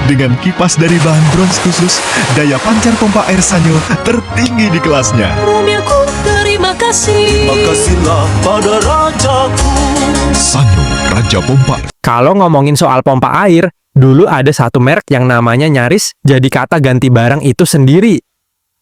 Dengan kipas dari bahan bronze khusus, daya pancar pompa air Sanyo tertinggi di kelasnya. Rumiaku, terima kasih. Makasihlah pada rajaku. Sanyo, Raja Pompa. Kalau ngomongin soal pompa air, dulu ada satu merek yang namanya nyaris jadi kata ganti barang itu sendiri.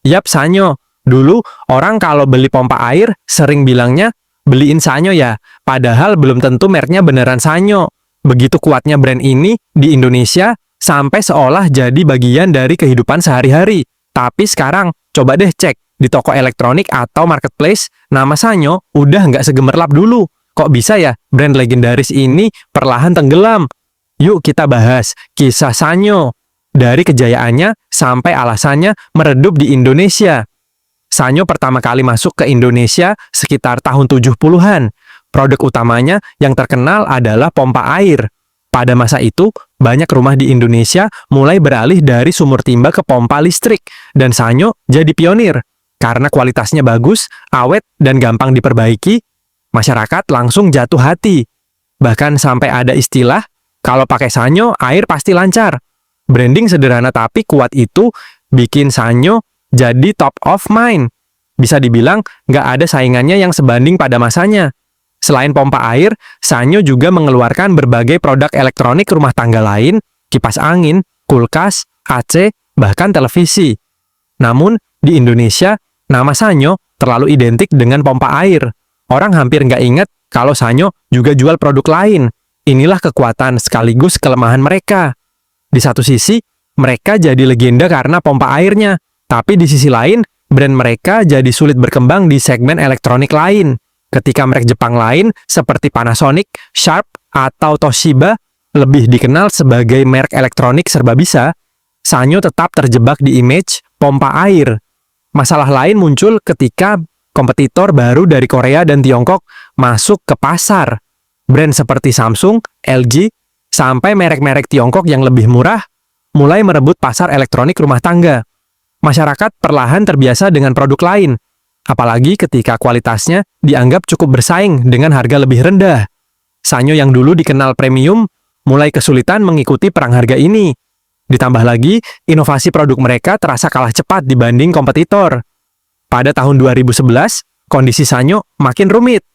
Yap, Sanyo. Dulu orang kalau beli pompa air sering bilangnya, beliin Sanyo ya, padahal belum tentu mereknya beneran Sanyo. Begitu kuatnya brand ini di Indonesia, sampai seolah jadi bagian dari kehidupan sehari-hari. Tapi sekarang, coba deh cek di toko elektronik atau marketplace, nama Sanyo udah nggak segemerlap dulu. Kok bisa ya brand legendaris ini perlahan tenggelam? Yuk kita bahas kisah Sanyo. Dari kejayaannya sampai alasannya meredup di Indonesia. Sanyo pertama kali masuk ke Indonesia sekitar tahun 70-an. Produk utamanya yang terkenal adalah pompa air. Pada masa itu, banyak rumah di Indonesia mulai beralih dari sumur timba ke pompa listrik, dan Sanyo jadi pionir. Karena kualitasnya bagus, awet, dan gampang diperbaiki, masyarakat langsung jatuh hati. Bahkan sampai ada istilah, kalau pakai Sanyo, air pasti lancar. Branding sederhana tapi kuat itu bikin Sanyo jadi top of mind. Bisa dibilang, nggak ada saingannya yang sebanding pada masanya. Selain pompa air, Sanyo juga mengeluarkan berbagai produk elektronik rumah tangga lain, kipas angin, kulkas, AC, bahkan televisi. Namun, di Indonesia, nama Sanyo terlalu identik dengan pompa air. Orang hampir nggak ingat kalau Sanyo juga jual produk lain. Inilah kekuatan sekaligus kelemahan mereka. Di satu sisi, mereka jadi legenda karena pompa airnya. Tapi di sisi lain, brand mereka jadi sulit berkembang di segmen elektronik lain. Ketika merek Jepang lain seperti Panasonic, Sharp, atau Toshiba lebih dikenal sebagai merek elektronik serba bisa, Sanyo tetap terjebak di image pompa air. Masalah lain muncul ketika kompetitor baru dari Korea dan Tiongkok masuk ke pasar. Brand seperti Samsung, LG, sampai merek-merek Tiongkok yang lebih murah mulai merebut pasar elektronik rumah tangga. Masyarakat perlahan terbiasa dengan produk lain, apalagi ketika kualitasnya dianggap cukup bersaing dengan harga lebih rendah. Sanyo yang dulu dikenal premium mulai kesulitan mengikuti perang harga ini. Ditambah lagi, inovasi produk mereka terasa kalah cepat dibanding kompetitor. Pada tahun 2011, kondisi Sanyo makin rumit.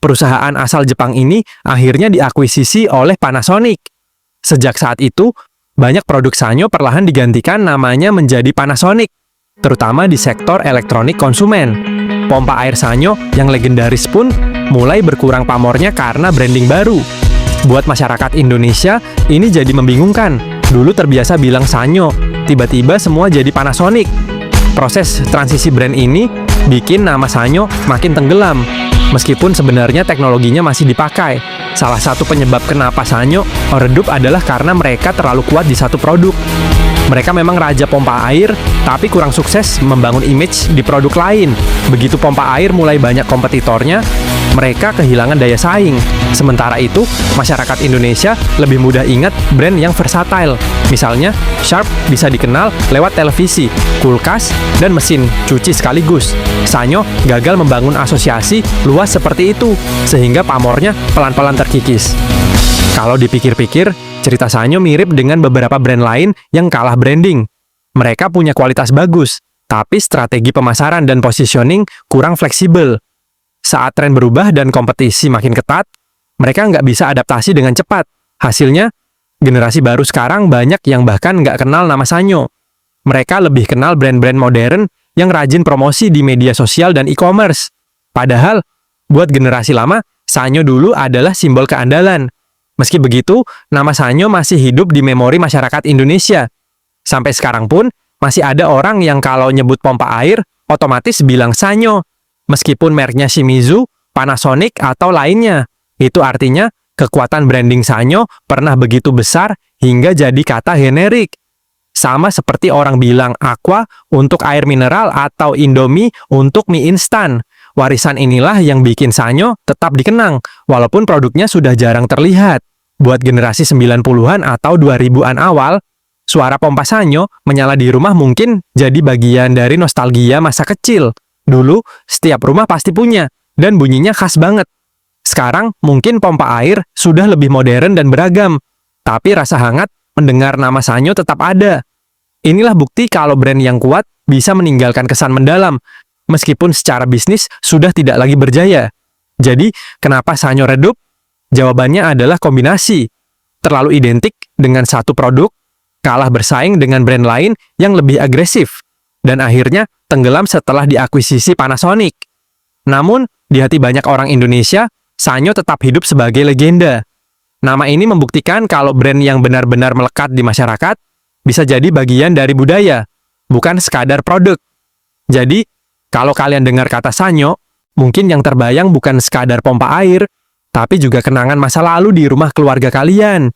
Perusahaan asal Jepang ini akhirnya diakuisisi oleh Panasonic. Sejak saat itu, banyak produk Sanyo perlahan digantikan namanya menjadi Panasonic, terutama di sektor elektronik konsumen. Pompa air Sanyo yang legendaris pun mulai berkurang pamornya karena branding baru. Buat masyarakat Indonesia, ini jadi membingungkan. Dulu terbiasa bilang Sanyo, tiba-tiba semua jadi Panasonic. Proses transisi brand ini bikin nama Sanyo makin tenggelam. Meskipun sebenarnya teknologinya masih dipakai. Salah satu penyebab kenapa Sanyo redup adalah karena mereka terlalu kuat di satu produk. Mereka memang raja pompa air, tapi kurang sukses membangun image di produk lain. Begitu pompa air mulai banyak kompetitornya, mereka kehilangan daya saing. Sementara itu, masyarakat Indonesia lebih mudah ingat brand yang versatile. Misalnya, Sharp bisa dikenal lewat televisi, kulkas, dan mesin cuci sekaligus. Sanyo gagal membangun asosiasi luas seperti itu, sehingga pamornya pelan-pelan terkikis. Kalau dipikir-pikir, cerita Sanyo mirip dengan beberapa brand lain yang kalah branding. Mereka punya kualitas bagus, tapi strategi pemasaran dan positioning kurang fleksibel. Saat tren berubah dan kompetisi makin ketat, mereka nggak bisa adaptasi dengan cepat. Hasilnya, generasi baru sekarang banyak yang bahkan nggak kenal nama Sanyo. Mereka lebih kenal brand-brand modern yang rajin promosi di media sosial dan e-commerce. Padahal, buat generasi lama, Sanyo dulu adalah simbol keandalan. Meski begitu, nama Sanyo masih hidup di memori masyarakat Indonesia. Sampai sekarang pun, masih ada orang yang kalau nyebut pompa air, otomatis bilang Sanyo. Meskipun mereknya Shimizu, Panasonic, atau lainnya. Itu artinya, kekuatan branding Sanyo pernah begitu besar hingga jadi kata generik. Sama seperti orang bilang Aqua untuk air mineral atau Indomie untuk mie instan. Warisan inilah yang bikin Sanyo tetap dikenang, walaupun produknya sudah jarang terlihat. Buat generasi 90-an atau 2000-an awal, suara pompa Sanyo menyala di rumah mungkin jadi bagian dari nostalgia masa kecil. Dulu, setiap rumah pasti punya, dan bunyinya khas banget. Sekarang, mungkin pompa air sudah lebih modern dan beragam, tapi rasa hangat mendengar nama Sanyo tetap ada. Inilah bukti kalau brand yang kuat bisa meninggalkan kesan mendalam, meskipun secara bisnis sudah tidak lagi berjaya. Jadi, kenapa Sanyo redup? Jawabannya adalah kombinasi. Terlalu identik dengan satu produk, kalah bersaing dengan brand lain yang lebih agresif, dan akhirnya tenggelam setelah diakuisisi Panasonic. Namun, di hati banyak orang Indonesia, Sanyo tetap hidup sebagai legenda. Nama ini membuktikan kalau brand yang benar-benar melekat di masyarakat bisa jadi bagian dari budaya, bukan sekadar produk. Jadi, kalau kalian dengar kata Sanyo, mungkin yang terbayang bukan sekadar pompa air, tapi juga kenangan masa lalu di rumah keluarga kalian.